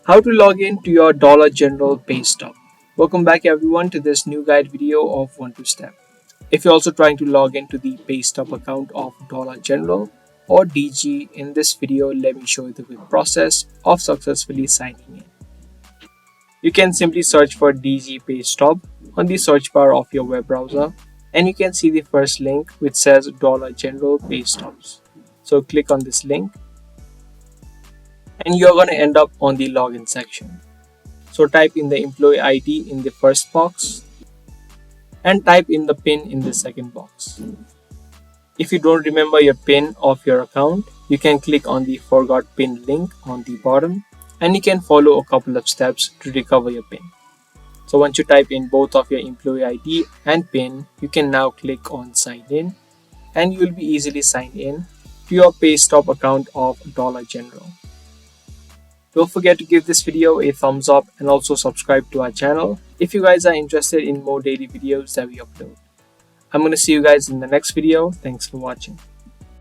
How to log in to your $General pay stub. Welcome back everyone to this new guide video of 1-2-Step. If you're also trying to log into the pay stub account of General or DG, in this video let me show you the quick process of successfully signing in. You can simply search for DG Paystub on the search bar of your web browser and you can see the first link which says General pay stubs. So click on this link and you're going to end up on the login section. So type in the employee ID in the first box and type in the PIN in the second box. If you don't remember your PIN of your account, you can click on the forgot PIN link on the bottom and you can follow a couple of steps to recover your PIN. So once you type in both of your employee ID and PIN, you can now click on sign in and you will be easily signed in to your pay stub account of General. Don't forget to give this video a thumbs up and also subscribe to our channel if you guys are interested in more daily videos that we upload. I'm going to see you guys in the next video. Thanks for watching.